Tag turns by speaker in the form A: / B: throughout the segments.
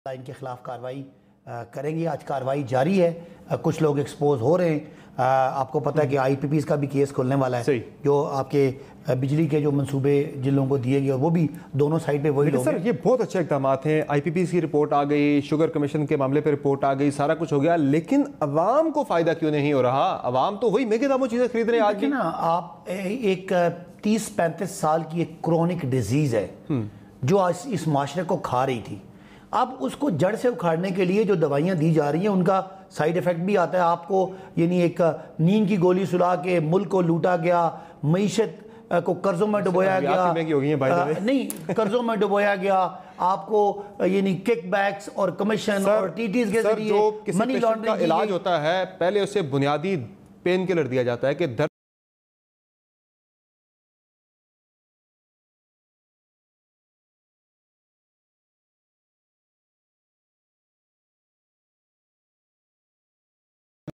A: इनके खिलाफ कार्रवाई करेंगे। आज कार्रवाई जारी है, कुछ लोग एक्सपोज हो रहे हैं। आपको पता है कि IPPs का भी केस खुलने वाला है, जो आपके बिजली के जो मंसूबे जिन लोगों को दिए गए वो भी दोनों साइड पे वही लोग
B: सर, ये बहुत अच्छे इकदाम हैं। IPPs की रिपोर्ट आ गई, शुगर कमीशन के मामले पे रिपोर्ट आ गई, सारा कुछ हो गया, लेकिन अवाम को फायदा क्यों नहीं हो रहा? अवाम तो वही महंगे दामों चीजें खरीद रहे हैं। आज
A: ना आप एक 30-35 साल की एक क्रोनिक डिजीज है जो आज इस माशरे को खा रही थी। अब उसको जड़ से उखाड़ने के लिए जो दवाइयाँ दी जा रही हैं उनका साइड इफ़ेक्ट भी आता है आपको। यानी एक नींद की गोली सुला के मुल्क को लूटा गया, मईशत को कर्जों में डुबोया गया, नहीं कर्जों में डुबोया गया आपको, यानी किक बैक्स और कमीशन और TTs के जरिए मनी लॉन्ड्रिंग का
B: इलाज होता है। पहले उसे बुनियादी पेन किलर दिया जाता है कि दर्द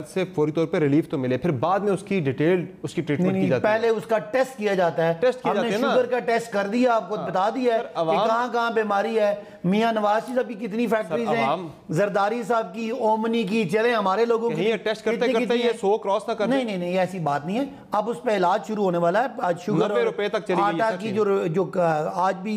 B: से फौरी तौर पे रिलीफ तो मिले, फिर बाद में उसकी डिटेल उसकी ट्रीटमेंट की जाती है।
A: पहले उसका टेस्ट किया जाता है। हमने शुगर का टेस्ट कर दिया, आपको बता दिया है कि कहां-कहां बीमारी है। मियां नवाज साहब की कितनी फैक्ट्रीज हैं, जरदारी साहब की, ओमनी की, चले हमारे लोगों की
B: टेस्ट करते करते ये 100 क्रॉस ना कर।
A: नहीं ऐसी बात नहीं है। अब उस पर इलाज शुरू होने वाला है। आज शुगर
B: 90 रुपए तक चली गई।
A: आटा की जो आज भी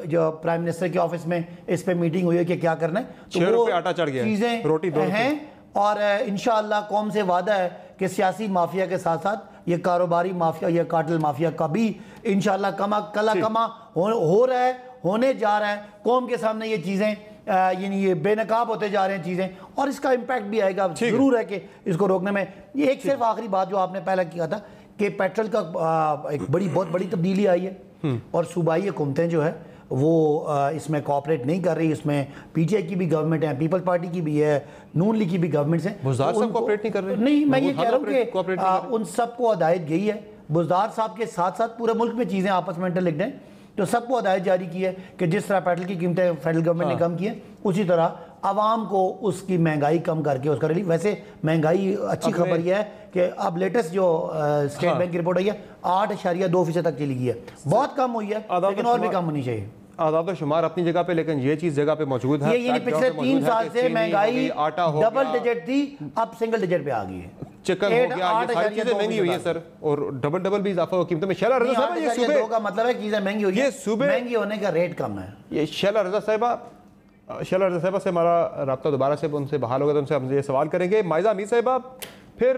A: जो प्राइम मिनिस्टर के ऑफिस में इस पे मीटिंग हुई है कि क्या करना है, तो
B: 6 रुपए आटा चढ़ गया,
A: चीजें
B: रोटी
A: हैं। और इंशाअल्लाह कौम से वादा है कि सियासी माफिया के साथ साथ ये कारोबारी माफिया, ये कार्टेल माफिया का भी इंशाअल्लाह कमा हो रहा है, होने जा रहा है। कौम के सामने ये चीज़ें यानी ये बेनकाब होते जा रहे हैं चीज़ें, और इसका इम्पैक्ट भी आएगा। जरूर है कि इसको रोकने में ये एक सिर्फ आखिरी बात जो आपने पहले किया था कि पेट्रोल का एक बहुत बड़ी तब्दीली आई है और सूबाई हुकूमतें जो है वो इसमें कोऑपरेट नहीं कर रही। इसमें PTI की भी गवर्नमेंट है, पीपल्स पार्टी की भी है, नून लीग की भी गवर्नमेंट है।
B: बुज़दार साहब कोऑपरेट नहीं कर रहे।
A: नहीं, मैं ये कह रहा हूँ कि उन सबको हदायत गई है। बुज़दार साहब के साथ साथ पूरे मुल्क में चीज़ें आपस में इंटरलिंक्ड हैं, तो सबको हदायत जारी की है कि जिस तरह पेट्रोल की कीमतें फेडरल गवर्नमेंट ने कम की है, उसी तरह आवाम को उसकी महंगाई कम करके उसका रिलीफ। वैसे महंगाई अच्छी खबर यह है कि अब लेटेस्ट जो स्टेट बैंक की रिपोर्ट आई है 8.2% तक चली गई है। बहुत कम हुई है, लेकिन और भी कम होनी चाहिए।
B: आदाद शुमार अपनी जगह पे, लेकिन ये चीज जगह पे मौजूद है।
A: ये पिछले 3 साल से महंगाई डबल डिजिट थी, अब सिंगल डिजिट पे आ गई है।
B: चिकन हो गया, ये सारी चीजें महंगी हुई है सर, और डबल भी इजाफा हो कीमतों में। शैला रज़ा साहब, ये सूबे
A: का मतलब है चीजें महंगी हुई है, ये सूबे महंगी होने का रेट कम है।
B: ये शैला रज़ा साहिबा से हमारा राब्ता दोबारा से उनसे बहाल होगा तो उनसे हम ये सवाल करेंगे। माइजा अमीर साहिबा, फिर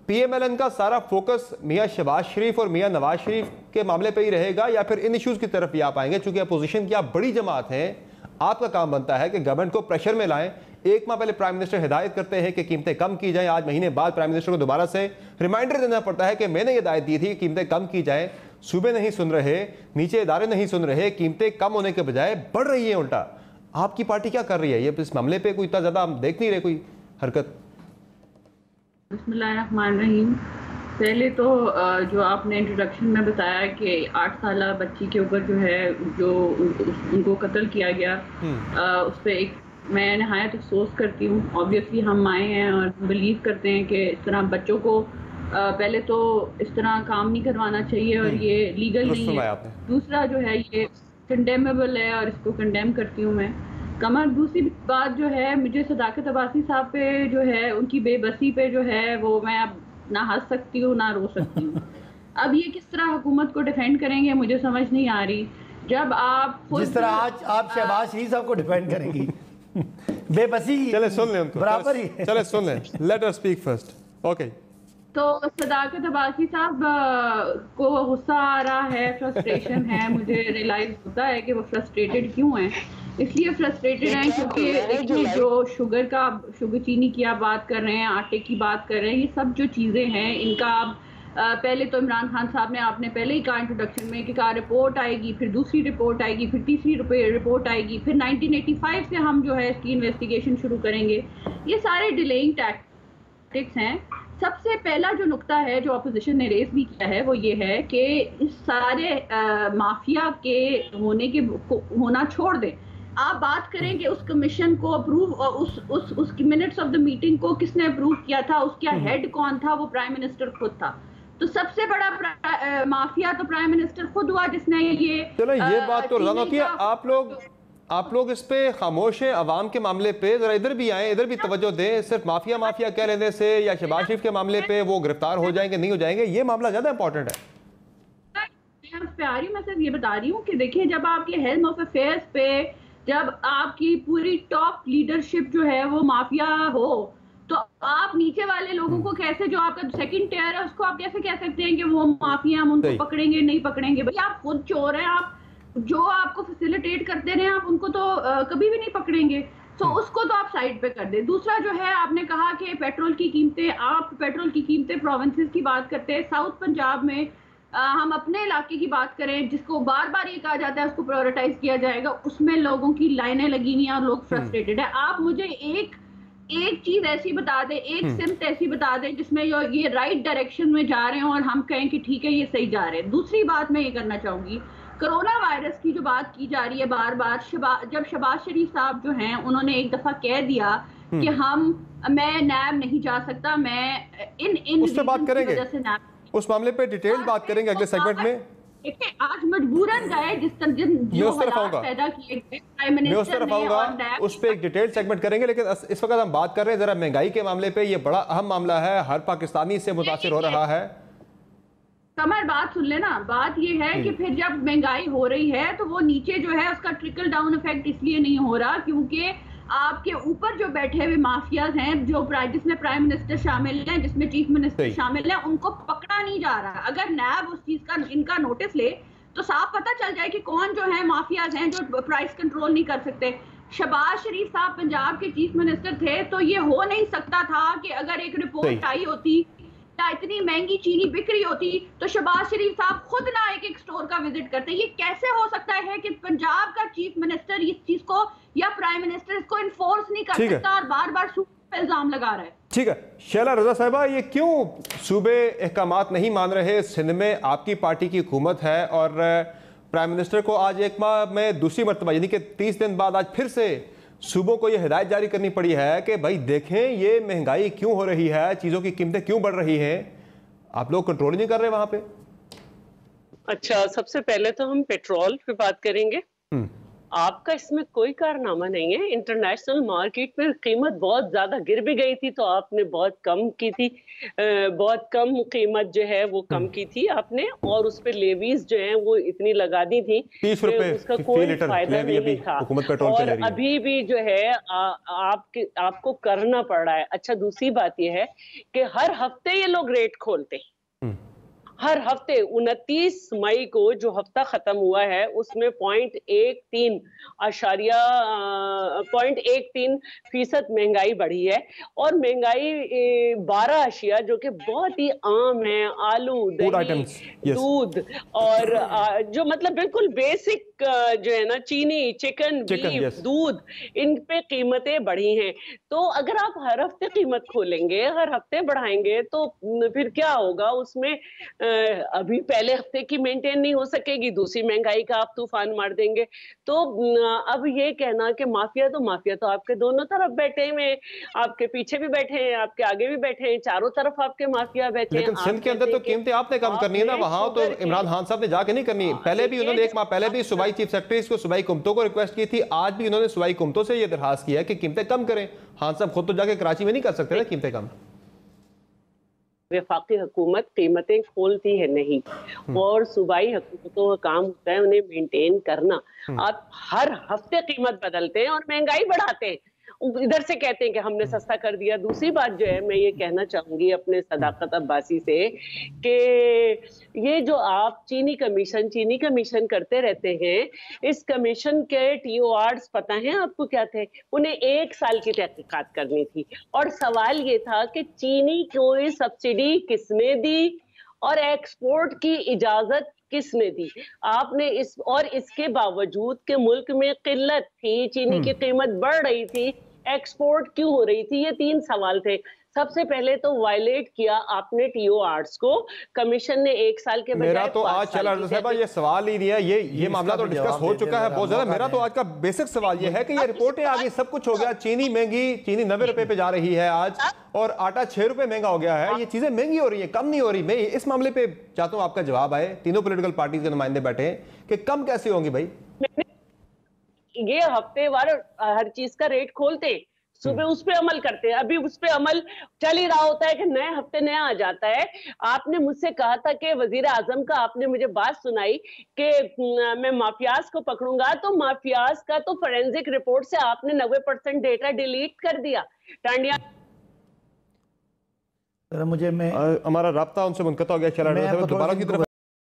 B: PMLN का सारा फोकस मियाँ शहबाज शरीफ और मियाँ नवाज शरीफ के मामले पे ही रहेगा या फिर इन इश्यूज की तरफ भी आप आएंगे? चूंकि अपोजिशन की आप बड़ी जमात हैं, आपका काम बनता है कि गवर्नमेंट को प्रेशर में लाएं। एक माह पहले प्राइम मिनिस्टर हिदायत करते हैं कि कीमतें कम की जाएं, आज महीने बाद प्राइम मिनिस्टर को दोबारा से रिमाइंडर देना पड़ता है कि मैंने ये हिदायत दी थी कि कीमतें कम की जाएं। सूबे नहीं सुन रहे, नीचे इदारे नहीं सुन रहे, कीमतें कम होने के बजाय बढ़ रही है उल्टा। आपकी पार्टी क्या कर रही है? ये इस मामले पर कोई इतना ज्यादा हम देख नहीं रहे कोई हरकत।
C: बिस्मिल्लाहिर्रहमानिर्रहीम। पहले तो जो आपने इंट्रोडक्शन में बताया कि 8 साल बच्ची के ऊपर जो है जो उनको कत्ल किया गया, उस पर एक मैं नहायत अफसोस करती हूँ। ऑब्वियसली हम माएँ हैं और बिलीव करते हैं कि इस तरह बच्चों को पहले तो इस तरह काम नहीं करवाना चाहिए और ये लीगल नहीं है। दूसरा जो है ये कंडेमेबल है और इसको कंडेम करती हूँ मैं। कमर दूसरी बात जो है, मुझे सदाकत अब्बासी साहब पे जो है उनकी बेबसी पे जो है वो मैं अब ना हंस सकती हूँ ना रो सकती हूँ। अब ये किस तरह हुकूमत को डिफेंड करेंगे मुझे समझ नहीं आ रही। जब आप
A: जिस तरह आज आप शहबाज शरीफ साहब को डिफेंड करेंगी बेबसी,
B: चले सुन लें उनको,
A: बराबर ही
B: चले सुन लें, let us speak first. Okay,
C: तो सदाकत अब्बासी साहब को गुस्सा आ रहा है, फ्रस्ट्रेशन है। मुझे रियलाइज होता है कि वो फ्रस्ट्रेटेड क्यों हैं। इसलिए फ्रस्ट्रेटेड हैं क्योंकि देखिए जो शुगर चीनी की आप बात कर रहे हैं, आटे की बात कर रहे हैं, ये सब जो चीज़ें हैं इनका आप पहले तो इमरान खान साहब ने आपने पहले ही कहा इंट्रोडक्शन में कि रिपोर्ट आएगी, फिर दूसरी रिपोर्ट आएगी, फिर तीसरी रिपोर्ट आएगी, फिर 1985 से हम जो है इसकी इन्वेस्टिगेशन शुरू करेंगे। ये सारे डिलेइंग टैक्टिक्स हैं। सबसे पहला जो नुक्ता है जो अपोजिशन ने रेस भी किया है वो ये है कि इस सारे माफिया के होना छोड़ दें। आप बात करें कि उस कमीशन को अप्रूव और उस मिनट्स ऑफ द मीटिंग को किसने अप्रूव किया था, उसका हेड कौन था? वो प्राइम मिनिस्टर खुद था। तो सबसे बड़ा माफिया तो प्राइम मिनिस्टर खुद हुआ जिसने ये
B: चलो ये बात तो रज़ा होती है। आप लोग इस पे खामोश हैं अवाम के मामले पे, जरा इधर भी आए, इधर भी तवज्जो दें। सिर्फ माफिया माफिया कह लेने से या शहबाज शरीफ के मामले पे वो गिरफ्तार हो जाएंगे नहीं हो जाएंगे, ये मामला ज्यादा इंपॉर्टेंट है।
C: मैं सिर्फ ये बता रही हूँ कि देखिए, जब आपके हेल्म ऑफ अफेयर्स पे जब आपकी पूरी टॉप लीडरशिप जो है वो माफिया हो, तो आप नीचे वाले लोगों को कैसे, जो आपका सेकंड टियर है उसको आप कैसे कह सकते हैं कि वो माफिया, हम उनको पकड़ेंगे नहीं पकड़ेंगे? भाई आप खुद चोर हैं, आप जो आपको फैसिलिटेट करते रहे आप उनको तो कभी भी नहीं पकड़ेंगे। तो उसको तो आप साइड पे कर दें। दूसरा जो है, आपने कहा कि पेट्रोल की कीमतें, आप पेट्रोल की कीमतें प्रोविंसेस की बात करते हैं, साउथ पंजाब में हम अपने इलाके की बात करें जिसको बार बार ये कहा जाता है उसको प्रायोरिटाइज किया जाएगा, उसमें लोगों की लाइनें लगी हुई हैं और लोग फ्रस्ट्रेटेड है। आप मुझे एक चीज ऐसी बता दें, एक सिम्त ऐसी बता दें जिसमें ये राइट डायरेक्शन में जा रहे हैं और हम कहें कि ठीक है ये सही जा रहे हैं। दूसरी बात मैं ये करना चाहूंगी, कोरोना वायरस की जो बात की जा रही है बार बार, जब शहबाज शरीफ साहब जो हैं उन्होंने एक दफा कह दिया कि मैं नैब नहीं जा सकता, मैं इन
B: उससे बात करेंगे,
C: वजह से नैब,
B: उस मामले पे डिटेल बात करेंगे अगले सेगमेंट में।
C: देखिए आज मजबूरन गए जो हालात पैदा किए गए प्राइम मिनिस्टर ने और नैब,
B: उस पे एक डिटेल सेगमेंट करेंगे। लेकिन इस वक्त हम बात कर रहे हैं जरा महंगाई के मामले पे, ये बड़ा अहम मामला है, हर पाकिस्तानी इससे मुतासिर हो रहा है।
C: कमर बात सुन लेना, बात ये है कि फिर जब महंगाई हो रही है तो वो नीचे जो है उसका ट्रिकल डाउन इफेक्ट इसलिए नहीं हो रहा क्योंकि आपके ऊपर जो बैठे हुए माफियाज हैं, जो जिसमें प्राइम मिनिस्टर शामिल हैं, जिसमें चीफ मिनिस्टर शामिल हैं, उनको पकड़ा नहीं जा रहा। अगर नैब उस चीज का इनका नोटिस ले तो साफ पता चल जाए कि कौन जो है माफियाज हैं जो प्राइस कंट्रोल नहीं कर सकते। शहबाज शरीफ साहब पंजाब के चीफ मिनिस्टर थे तो ये हो नहीं सकता था कि अगर एक रिपोर्ट आई होती या इतनी महंगी चीनी बिक रही होती तो शहबाज शरीफ साहब खुद ना एक स्टोर का विजिट करते। ये कैसे हो सकता है कि पंजाब का चीफ मिनिस्टर इस चीज को या प्राइम मिनिस्टर इसको इन्फोर्स नहीं कर सकता और बार बार सूबे पे इल्जाम लगा रहा है।
B: ठीक है शैला रजा साहिबा, ये क्यों सूबे अहकामात नहीं मान रहे? सिंध में आपकी पार्टी की हुकूमत है और प्राइम मिनिस्टर को आज एक माह में दूसरी मरतबा यानी कि 30 दिन बाद आज फिर से सूबों को यह हिदायत जारी करनी पड़ी है कि भाई देखें ये महंगाई क्यों हो रही है, चीज़ों की कीमतें क्यों बढ़ रही हैं, आप लोग कंट्रोल नहीं कर रहे वहां पे।
D: अच्छा, सबसे पहले तो हम पेट्रोल पे बात करेंगे। आपका इसमें कोई कारनामा नहीं है। इंटरनेशनल मार्केट में कीमत बहुत ज्यादा गिर भी गई थी तो आपने बहुत कम की थी, बहुत कम कीमत जो है वो कम की थी आपने, और उस पे लेवीज जो है वो इतनी लगा दी थी
B: 30 रुपए
D: उसका कोई फायदा नहीं था। और अभी भी जो है आपको करना पड़ रहा है। अच्छा, दूसरी बात ये है कि हर हफ्ते ये लोग रेट खोलते हैं, हर हफ्ते। 29 मई को जो हफ्ता खत्म हुआ है उसमें 0.13% महंगाई बढ़ी है और महंगाई 12 अशिया जो कि बहुत ही आम है, आलू, दही, दूध और जो मतलब बिल्कुल बेसिक जो है ना, चीनी, चिकन, बीफ, दूध, इन पे कीमतें बढ़ी हैं। तो अगर आप हर हफ्ते कीमत खोलेंगे, हर हफ्ते बढ़ाएंगे तो फिर क्या होगा उसमें? अभी पहले हफ्ते की मेंटेन नहीं हो सकेगी, दूसरी महंगाई का आप तूफान मार देंगे। तो अब ये कहना कि माफिया तो आपके दोनों तरफ बैठे हुए, आपके पीछे भी बैठे हैं, आपके आगे भी बैठे हैं, चारों तरफ आपके माफिया बैठे हैं।
B: लेकिन सिंध के अंदर तो कीमतें आपने कम करनी है ना, वहां तो इमरान खान साहब ने जाके नहीं करनी। पहले भी उन्होंने एक माह पहले भी सूबाई चीफ सेक्रेटरी को, सूबाई हुकूमतों को रिक्वेस्ट की थी, आज भी उन्होंने सूबाई हुकूमतों से यह दरखास्त किया कि कीमतें कम करें। खान साहब खुद तो जाके कराची में नहीं कर सकते ना कीमतें कम।
D: वफाकी हुकूमत कीमतें खोलती है नहीं, और सूबाई हुकूमतों का काम होता है उन्हें मेंटेन करना। आप हर हफ्ते कीमत बदलते हैं और महंगाई बढ़ाते हैं, इधर से कहते हैं कि हमने सस्ता कर दिया। दूसरी बात जो है, मैं ये कहना चाहूंगी अपने सदाकत अब्बासी से कि ये जो आप चीनी कमीशन करते रहते हैं, इस कमीशन के TORs पता है आपको क्या थे? उन्हें 1 साल की तहकीकात करनी थी और सवाल ये था कि चीनी को सब्सिडी किसने दी और एक्सपोर्ट की इजाजत किसने दी? आपने इसके बावजूद के मुल्क में किल्लत थी, चीनी की कीमत बढ़ रही थी, एक्सपोर्ट क्यों हो रही थी? ये 3 सवाल थे। सबसे पहले तो वायलेट किया आपने TORs को, कमीशन ने 1 साल के बजाय
B: मेरा तो आज चला साहबा ये सवाल ही नहीं है, ये मामला तो डिस्कस हो चुका है बहुत ज्यादा। मेरा तो आज का बेसिक सवाल ये है कि ये रिपोर्टें आ गई, सब कुछ हो गया, चीनी महंगी, चीनी 90 रुपए पे जा रही है आज, और आटा 6 रुपए महंगा हो गया है। ये चीजें महंगी हो रही है, कम नहीं हो रही। मैं इस मामले पे चाहता हूँ आपका जवाब आए, तीनों पोलिटिकल पार्टी के नुमाइंदे बैठे हैं कि कम कैसे होंगी भाई?
D: ये हफ्तेवार हर चीज का रेट खोलते हैं, सुबह उस पे अमल करते हैं। अभी उस पे अमल चल ही रहा होता है कि नए हफ्ते नया आ जाता है। आपने मुझसे कहा था कि वजीर आजम का आपने मुझे बात सुनाई कि मैं माफियाज को पकड़ूंगा, तो माफियाज का तो फोरेंसिक रिपोर्ट से आपने 90% डेटा डिलीट कर दिया। टांडिया
A: मुझे
B: हमारा राब्ता उनसे मुनक़ता हो गया। चला
A: मैं आपको
B: दोबारा
A: थोड़ा
B: की तरफ